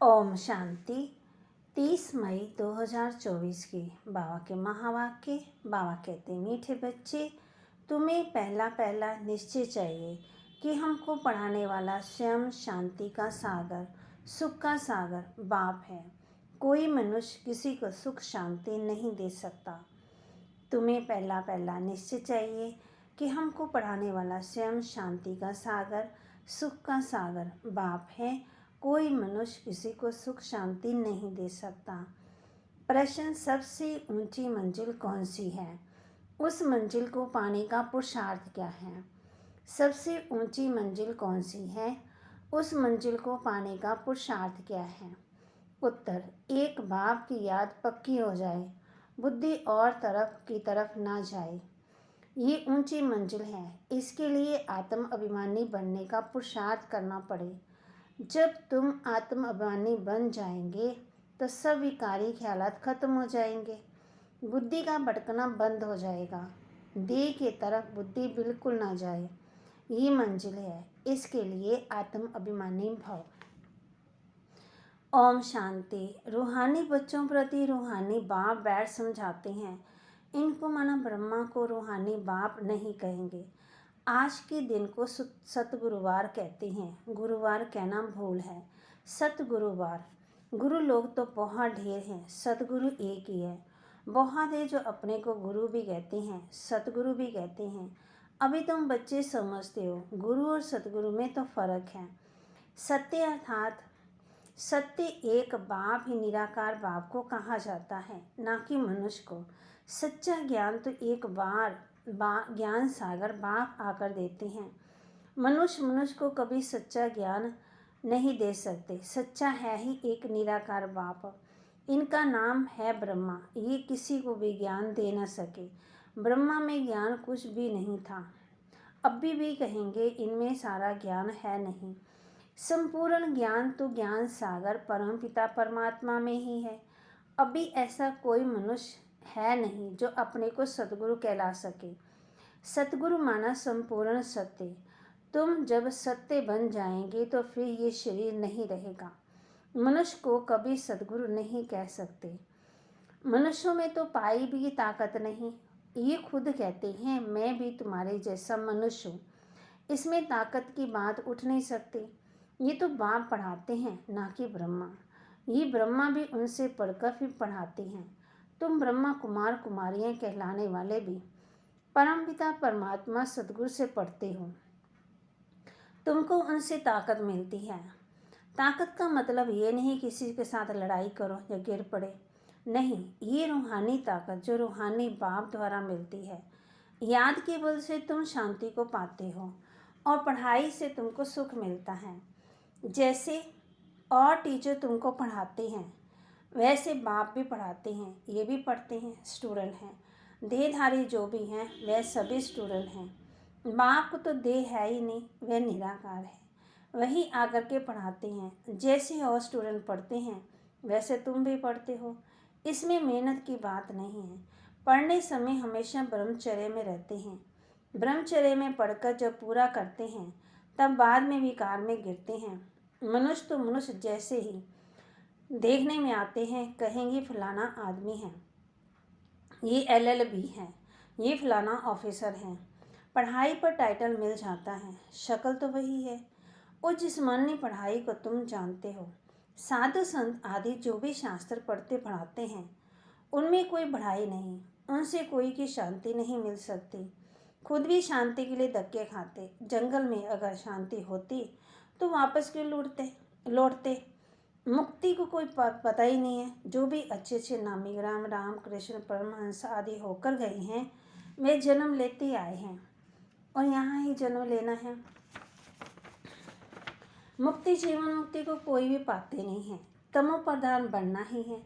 ओम शांति। 30 मई 2024 की बाबा के महावाक्य। बाबा कहते, मीठे बच्चे, तुम्हें पहला पहला निश्चय चाहिए कि हमको पढ़ाने वाला स्वयं शांति का सागर, सुख का सागर बाप है। कोई मनुष्य किसी को सुख शांति नहीं दे सकता। तुम्हें पहला पहला निश्चय चाहिए कि हमको पढ़ाने वाला स्वयं शांति का सागर, सुख का सागर बाप है। कोई मनुष्य किसी को सुख शांति नहीं दे सकता। प्रश्न, सबसे ऊंची मंजिल कौन सी है? उस मंजिल को पाने का पुरुषार्थ क्या है? सबसे ऊंची मंजिल कौन सी है? उस मंजिल को पाने का पुरुषार्थ क्या है? उत्तर, एक बाप की याद पक्की हो जाए, बुद्धि और तरफ की तरफ ना जाए, ये ऊंची मंजिल है। इसके लिए आत्म अभिमानी बनने का पुरुषार्थ करना पड़े। जब तुम आत्म अभिमानी बन जाएंगे तो सब विकारी ख्यालात खत्म हो जाएंगे, बुद्धि का भटकना बंद हो जाएगा, देह की तरफ बुद्धि बिल्कुल ना जाए। ये मंजिल है, इसके लिए आत्म अभिमानी भव। ओम शांति। रूहानी बच्चों प्रति रूहानी बाप बैठ समझाते हैं। इनको माना ब्रह्मा को रूहानी बाप नहीं कहेंगे। आज के दिन को सतगुरुवार कहते हैं। गुरुवार कहना भूल है। सतगुरुवार। गुरु लोग तो बहुत ढेर हैं, सतगुरु एक ही है। बहुत है जो अपने को गुरु भी कहते हैं, सतगुरु भी कहते हैं। अभी तुम बच्चे समझते हो, गुरु और सतगुरु में तो फर्क है। सत्य अर्थात सत्य एक बाप ही निराकार बाप को कहा जाता है, ना कि मनुष्य को। सच्चा ज्ञान तो एक बार ज्ञान सागर बाप आकर देते हैं। मनुष्य को कभी सच्चा ज्ञान नहीं दे सकते। सच्चा है ही एक निराकार बाप। इनका नाम है ब्रह्मा। ये किसी को भी ज्ञान दे न सके। ब्रह्मा में ज्ञान कुछ भी नहीं था, अभी भी कहेंगे इनमें सारा ज्ञान है नहीं। संपूर्ण ज्ञान तो ज्ञान सागर परम पिता परमात्मा में ही है। अभी ऐसा कोई मनुष्य है नहीं जो अपने को सतगुरु कहला सके। सतगुरु माना संपूर्ण सत्य। तुम जब सत्य बन जाएंगे तो फिर ये शरीर नहीं रहेगा। मनुष्य को कभी सतगुरु नहीं कह सकते। मनुष्यों में तो पाई भी ताकत नहीं। ये खुद कहते हैं, मैं भी तुम्हारे जैसा मनुष्य हूँ, इसमें ताकत की बात उठ नहीं सकती। ये तो बाप पढ़ाते हैं, ना कि ब्रह्मा। ये ब्रह्मा भी उनसे पढ़कर फिर पढ़ाते हैं। तुम ब्रह्मा कुमार कुमारियाँ कहलाने वाले भी परमपिता परमात्मा सतगुरु से पढ़ते हो। तुमको उनसे ताकत मिलती है। ताकत का मतलब ये नहीं किसी के साथ लड़ाई करो या गिर पड़े, नहीं। ये रूहानी ताकत जो रूहानी बाप द्वारा मिलती है। याद के बल से तुम शांति को पाते हो और पढ़ाई से तुमको सुख मिलता है। जैसे और टीचर तुमको पढ़ाते हैं, वैसे बाप भी पढ़ाते हैं। ये भी पढ़ते हैं, स्टूडेंट हैं। देहधारी जो भी हैं वह सभी स्टूडेंट हैं। बाप को तो देह है ही नहीं, वह निराकार है। वही आकर के पढ़ाते हैं। जैसे और स्टूडेंट पढ़ते हैं वैसे तुम भी पढ़ते हो। इसमें मेहनत की बात नहीं है। पढ़ने समय हमेशा ब्रह्मचर्य में रहते हैं। ब्रह्मचर्य में पढ़कर जब पूरा करते हैं तब बाद में विकार में गिरते हैं। मनुष्य तो मनुष्य जैसे ही देखने में आते हैं, कहेंगे फलाना आदमी है, ये LLB है, ये फलाना ऑफिसर है। पढ़ाई पर टाइटल मिल जाता है, शक्ल तो वही है। उस जिस्मानी पढ़ाई को तुम जानते हो। साधु संत आदि जो भी शास्त्र पढ़ते पढ़ाते हैं उनमें कोई बढ़ाई नहीं, उनसे कोई की शांति नहीं मिल सकती। खुद भी शांति के लिए धक्के खाते। जंगल में अगर शांति होती तो वापस क्यों लौटते। मुक्ति को कोई पता ही नहीं है। जो भी अच्छे अच्छे नामी राम कृष्ण परमहंस आदि होकर गए हैं वे जन्म लेते ही आए हैं और यहाँ ही जन्म लेना है। मुक्ति जीवन मुक्ति को कोई भी पाते नहीं है। तमो प्रधान बनना ही है।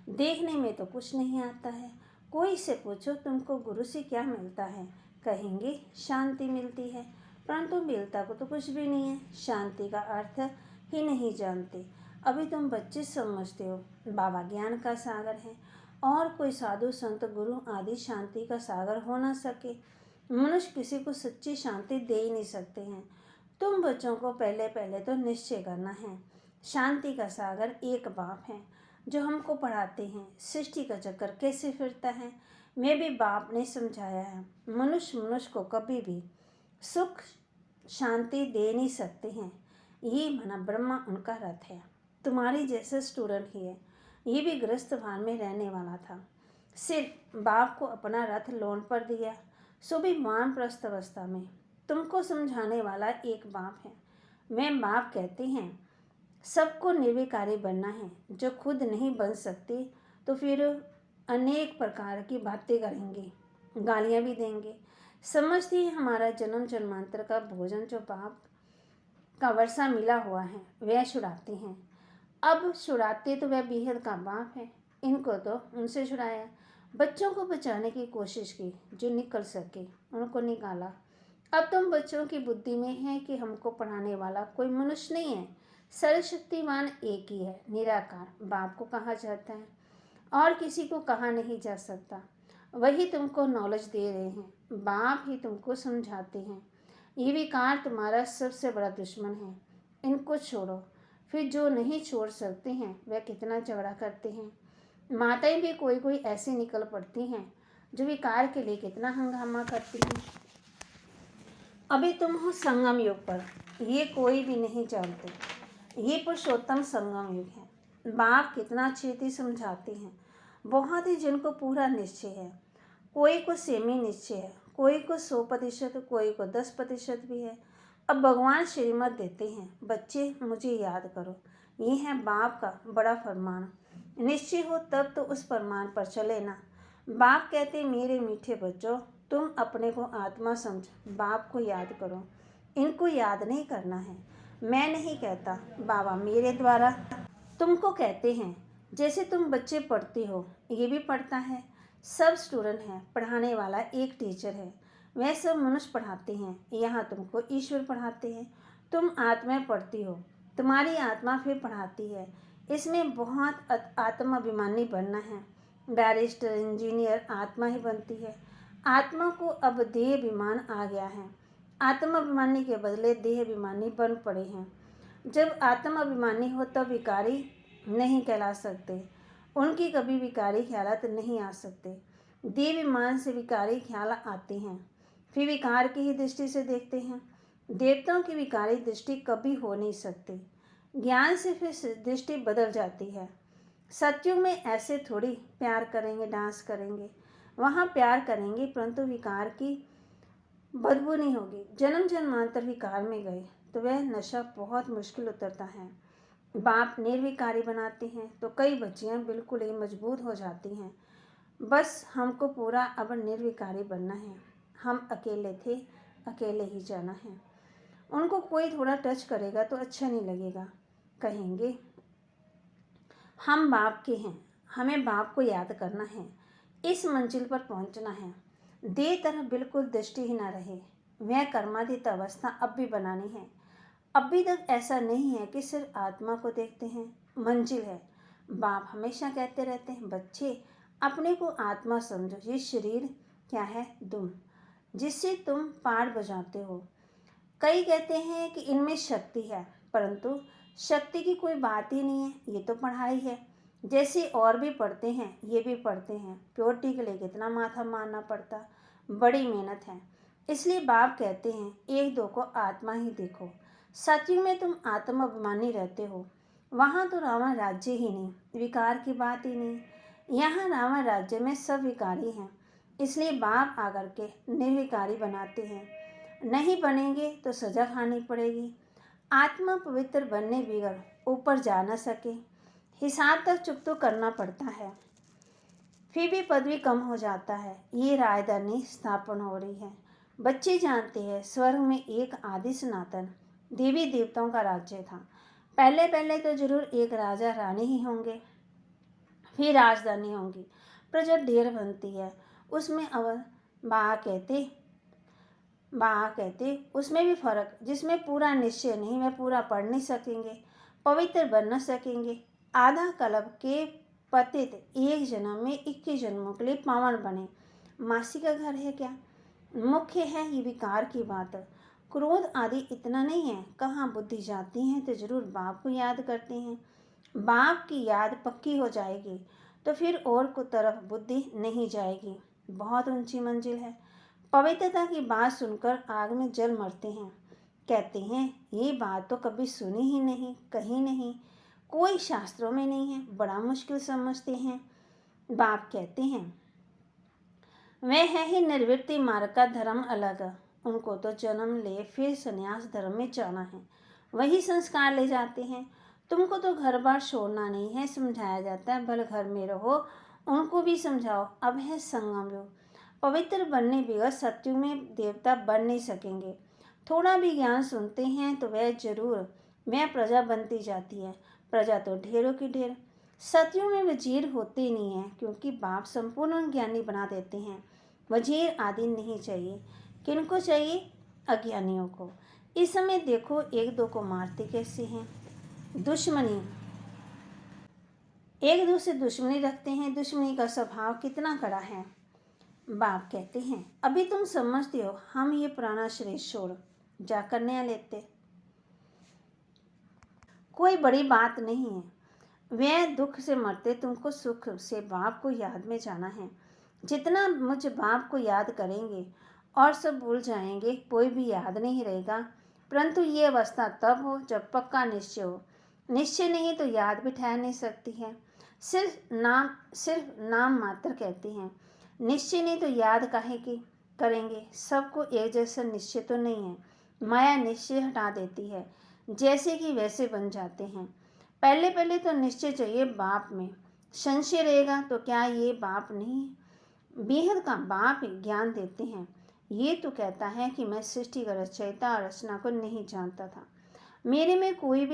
देखने में तो कुछ नहीं आता है। कोई से पूछो तुमको गुरु से क्या मिलता है, कहेंगे शांति मिलती है, परंतु मिलता को तो कुछ भी नहीं है। शांति का अर्थ ही नहीं जानते। अभी तुम बच्चे समझते हो बाबा ज्ञान का सागर है और कोई साधु संत गुरु आदि शांति का सागर हो ना सके। मनुष्य किसी को सच्ची शांति दे ही नहीं सकते हैं। तुम बच्चों को पहले पहले तो निश्चय करना है शांति का सागर एक बाप है जो हमको पढ़ाते हैं सृष्टि का चक्कर कैसे फिरता है। मैं भी बाप ने समझाया है। मनुष्य को कभी भी सुख शांति दे नहीं सकते हैं। ये माना ब्रह्मा उनका रथ है। तुम्हारी जैसे स्टूडेंट ही है। ये भी गृहस्थ भान में रहने वाला था। सिर्फ बाप को अपना रथ लोन पर दिया, सो भी वानप्रस्थ अवस्था में तुमको समझाने वाला एक बाप है। मैं बाप कहते हैं सबको निर्विकारी बनना है। जो खुद नहीं बन सकते तो फिर अनेक प्रकार की बातें करेंगे, गालियाँ भी देंगे। समझती है हमारा जन्म जन्मांतर का भोजन जो बाप का वर्षा मिला हुआ है वह छुड़ाते हैं। अब छुड़ाते तो वह बेहद का बाप है। इनको तो उनसे छुड़ाया। बच्चों को बचाने की कोशिश की, जो निकल सके उनको निकाला। अब तुम बच्चों की बुद्धि में है कि हमको पढ़ाने वाला कोई मनुष्य नहीं है, सर्वशक्तिमान एक ही है, निराकार बाप को कहा जाता है और किसी को कहा नहीं जा सकता। वही तुमको नॉलेज दे रहे हैं, बाप ही तुमको समझाते हैं। ये विकार तुम्हारा सबसे बड़ा दुश्मन है, इनको छोड़ो। फिर जो नहीं छोड़ सकते हैं वह कितना झगड़ा करते हैं। माताएं भी कोई कोई ऐसी निकल पड़ती हैं जो विकार के लिए कितना हंगामा करती हैं। अभी तुम हो संगम युग पर, ये कोई भी नहीं जानते। ये पुरुषोत्तम संगम युग है। बाप कितना अच्छे समझाते हैं। बहुत ही जिनको पूरा निश्चय है। कोई को सेमी निश्चय है, कोई को 100%, कोई को 10% भी है। अब भगवान श्रीमत देते हैं, बच्चे मुझे याद करो। ये है बाप का बड़ा फरमान। निश्चय हो तब तो उस फरमान पर चले ना। बाप कहते मेरे मीठे बच्चों, तुम अपने को आत्मा समझ बाप को याद करो। इनको याद नहीं करना है। मैं नहीं कहता, बाबा मेरे द्वारा तुमको कहते हैं। जैसे तुम बच्चे पढ़ते हो, ये भी पढ़ता है। सब स्टूडेंट हैं, पढ़ाने वाला एक टीचर है। वह सब मनुष्य पढ़ाते हैं, यहाँ तुमको ईश्वर पढ़ाते हैं। तुम आत्मा पढ़ती हो, तुम्हारी आत्मा फिर पढ़ाती है। इसमें बहुत आत्माभिमानी बनना है। बैरिस्टर इंजीनियर आत्मा ही बनती है। आत्मा को अब देह अभिमान आ गया है। आत्माभिमानी के बदले देह अभिमानी बन पड़े हैं। जब आत्माभिमानी हो तब विकारी नहीं कहला सकते। उनकी कभी विकारी ख्यालात नहीं आ सकते। देह अभिमान से विकारी ख्याल आते हैं, फिर विकार की ही दृष्टि से देखते हैं। देवताओं की विकारी दृष्टि कभी हो नहीं सकती। ज्ञान से फिर दृष्टि बदल जाती है। सत्युग में ऐसे थोड़ी प्यार करेंगे, डांस करेंगे। वहाँ प्यार करेंगे परंतु विकार की बदबू नहीं होगी। जन्म जन्मांतर विकार में गए तो वह नशा बहुत मुश्किल उतरता है। बाप निर्विकारी बनाते हैं तो कई बच्चियाँ बिल्कुल ही मजबूत हो जाती हैं। बस हमको पूरा अब निर्विकारी बनना है। हम अकेले थे, अकेले ही जाना है। उनको कोई थोड़ा टच करेगा तो अच्छा नहीं लगेगा, कहेंगे हम बाप के हैं, हमें बाप को याद करना है, इस मंजिल पर पहुंचना है। देह तरफ बिल्कुल दृष्टि ही ना रहे। वह कर्मातीत अवस्था अब भी बनानी है। अभी तक ऐसा नहीं है कि सिर्फ आत्मा को देखते हैं, मंजिल है। बाप हमेशा कहते रहते हैं, बच्चे अपने को आत्मा समझो। ये शरीर क्या है? दुम, जिससे तुम पाठ बजाते हो। कई कहते हैं कि इनमें शक्ति है, परंतु शक्ति की कोई बात ही नहीं है। ये तो पढ़ाई है, जैसे और भी पढ़ते हैं ये भी पढ़ते हैं। प्योरिटी के लिए कितना माथा मारना पड़ता, बड़ी मेहनत है। इसलिए बाप कहते हैं एक दो को आत्मा ही देखो। सत्युग में तुम आत्मा अभिमानी रहते हो, वहाँ तो रावण राज्य ही नहीं, विकार की बात ही नहीं। यहाँ रावण राज्य में सब विकारी हैं। इसलिए बाप आकर के निर्विकारी बनाते हैं। नहीं बनेंगे तो सजा खानी पड़ेगी। आत्मा पवित्र बनने बिगड़ ऊपर जा न सके, हिसाब तक चुप तो करना पड़ता है, फिर भी पदवी कम हो जाता है। ये राजधानी स्थापन हो रही है। बच्चे जानते हैं स्वर्ग में एक आदि सनातन देवी देवताओं का राज्य था। पहले पहले तो जरूर एक राजा रानी ही होंगे, फिर राजधानी होंगी। प्रजा ढेर बनती है, उसमें अब कहते उसमें भी फर्क, जिसमें पूरा निश्चय नहीं, वह पूरा पढ़ नहीं सकेंगे, पवित्र बन न सकेंगे। आधा कल्प के पतित एक जन्म में 21 जन्मों के लिए पावन बने। मासी का घर है क्या? मुख्य है ये विकार की बात। क्रोध आदि इतना नहीं है। कहाँ बुद्धि जाती है तो जरूर बाप को याद करते हैं। बाप की याद पक्की हो जाएगी तो फिर और को तरफ बुद्धि नहीं जाएगी। बहुत ऊंची मंजिल है। पवित्रता की बात सुनकर आग में जल मरते हैं। कहते हैं ये बात तो कभी सुनी ही नहीं, कहीं नहीं, कोई शास्त्रों में नहीं है, बड़ा मुश्किल समझते हैं। बाप कहते हैं वह है ही निर्वृत्ति मार्ग का धर्म अलग। उनको तो जन्म ले फिर संन्यास धर्म में जाना है, वही संस्कार ले जाते हैं। तुमको तो घर बार छोड़ना नहीं है, समझाया जाता है भले घर में रहो, उनको भी समझाओ। अब है संगम युग, पवित्र बनने बगैर सत्युग में देवता बन नहीं सकेंगे। थोड़ा भी ज्ञान सुनते हैं तो वह प्रजा बनती जाती है। प्रजा तो ढेरों की ढेर। सत्युग में वजीर होते नहीं हैं, क्योंकि बाप संपूर्ण ज्ञानी बना देते हैं। वजीर आदि नहीं चाहिए। किनको चाहिए? अज्ञानियों को। इस समय देखो एक दो को मारते कैसे हैं। दुश्मनी, एक दो से दुश्मनी रखते हैं। दुश्मनी का स्वभाव कितना कड़ा है। बाप कहते हैं अभी तुम समझते हो, हम ये पुराना शरीर छोड़ जाकर नया लेते, कोई बड़ी बात नहीं है। वह दुख से मरते, तुमको सुख से बाप को याद में जाना है। जितना मुझ बाप को याद करेंगे और सब भूल जाएंगे, कोई भी याद नहीं रहेगा। परंतु ये अवस्था तब हो जब पक्का निश्चय हो। निश्चय नहीं तो याद भी ठहर नहीं सकती है। सिर्फ नाम मात्र कहती हैं। निश्चय नहीं तो याद काहे की करेंगे। सबको एक जैसा निश्चय तो नहीं है। माया निश्चय हटा देती है, जैसे कि वैसे बन जाते हैं। पहले पहले तो निश्चय चाहिए बाप में। संशय रहेगा तो क्या ये बाप नहीं है? बेहद का बाप ज्ञान देते हैं। ये तो कहता है कि मैं सृष्टि का रचयिता और रचना को नहीं जानता था। मेरे में कोई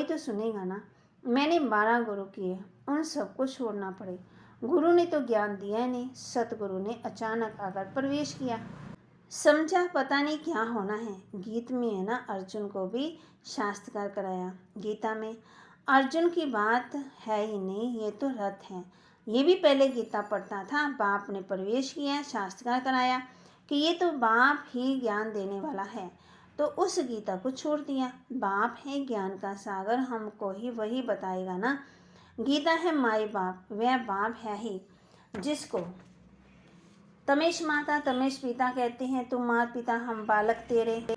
तो सुनेगा ना। मैंने 12 गुरु किए, उन सबको छोड़ना पड़े। गुरु ने तो ज्ञान दिया नहीं, सतगुरु ने अचानक आकर प्रवेश किया। समझा पता नहीं क्या होना है। गीत में है ना, अर्जुन को भी शास्त्रकार कराया। गीता में अर्जुन की बात है ही नहीं, ये तो रथ है। ये भी पहले गीता पढ़ता था। बाप ने प्रवेश किया, शास्त्रकार कराया कि ये तो बाप ही ज्ञान देने वाला है, तो उस गीता को छोड़ दिया। बाप है ज्ञान का सागर, हमको ही वही बताएगा ना। गीता है माई बाप, वह बाप है ही जिसको तमेश माता तमेश पिता कहते हैं। तुम माता पिता, हम बालक तेरे।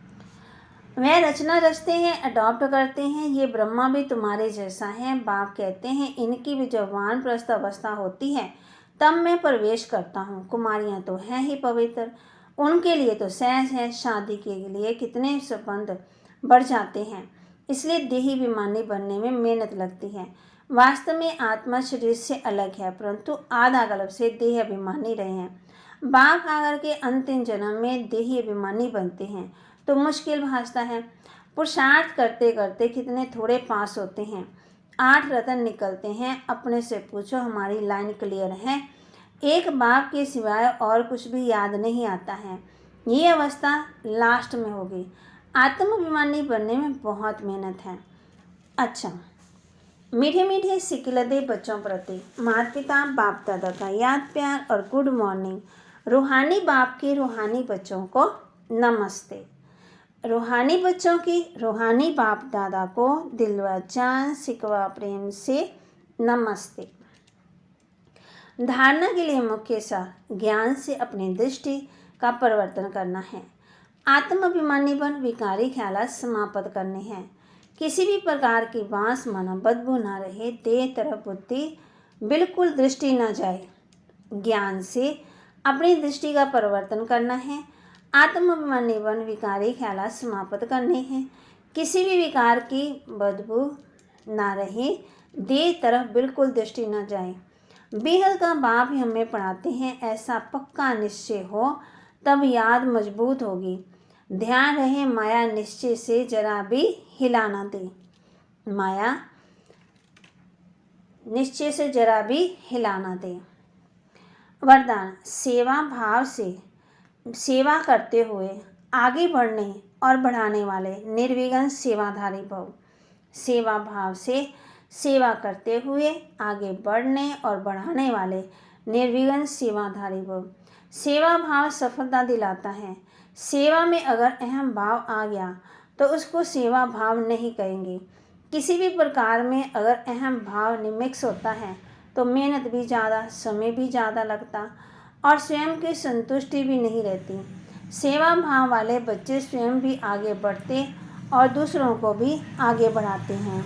वह रचना रचते हैं, अडॉप्ट करते हैं। ये ब्रह्मा भी तुम्हारे जैसा है। बाप कहते हैं इनकी भी जब वानप्रस्थ अवस्था होती है तब मैं प्रवेश करता हूँ। कुमारियाँ तो हैं ही पवित्र, उनके लिए तो सहज है। शादी के लिए कितने संबंध बढ़ जाते हैं, इसलिए देही अभिमानी बनने में मेहनत लगती है। वास्तव में आत्मा शरीर से अलग है, परंतु आधा कल्प से देह अभिमानी रहे हैं। बाप आकर के अंतिम जन्म में देही अभिमानी बनते हैं तो मुश्किल भासता है। पुरुषार्थ करते करते कितने थोड़े पास होते हैं। 8 रतन निकलते हैं। अपने से पूछो हमारी लाइन क्लियर है? एक बाप के सिवाय और कुछ भी याद नहीं आता है। ये अवस्था लास्ट में होगी। आत्माभिमानी बनने में बहुत मेहनत है। अच्छा, मीठे मीठे सिकिलदे बच्चों प्रति माता पिता बाप दादा का याद प्यार और गुड मॉर्निंग। रूहानी बाप के रूहानी बच्चों को नमस्ते। रूहानी बच्चों की रूहानी बाप दादा को दिल व जान सिकवा प्रेम से नमस्ते। धारणा के लिए मुख्य सार ज्ञान से अपनी दृष्टि का परिवर्तन करना है। आत्माभिमानी बन विकारी ख्यालात समाप्त करने हैं। किसी भी प्रकार की बांस माना बदबू ना रहे। देह तरफ बुद्धि बिल्कुल दृष्टि न जाए। ज्ञान से अपनी दृष्टि का परिवर्तन करना है। आत्माभिमानी बन विकारी ख्यालात समाप्त करने हैं। किसी भी विकार की बदबू ना रहे। देह तरफ बिल्कुल दृष्टि न जाए। बेहद का बाप ही हमें पढ़ाते हैं। ऐसा पक्का निश्चय हो तब याद मजबूत होगी। ध्यान रहे माया निश्चय से जरा भी हिला ना दे। माया निश्चय से जरा भी हिला ना दे। वरदान सेवा भाव से सेवा करते हुए आगे बढ़ने और बढ़ाने वाले निर्विघ्न सेवाधारी भव। सेवा भाव से सेवा करते हुए आगे बढ़ने और बढ़ाने वाले निर्विघ्न सेवाधारी भव। सेवा भाव सफलता दिलाता है। सेवा में अगर अहम भाव आ गया तो उसको सेवा भाव नहीं कहेंगे। किसी भी प्रकार में अगर अहम भाव मिक्स होता है तो मेहनत भी ज़्यादा, समय भी ज़्यादा लगता और स्वयं की संतुष्टि भी नहीं रहती। सेवा भाव वाले बच्चे स्वयं भी आगे बढ़ते और दूसरों को भी आगे बढ़ाते हैं।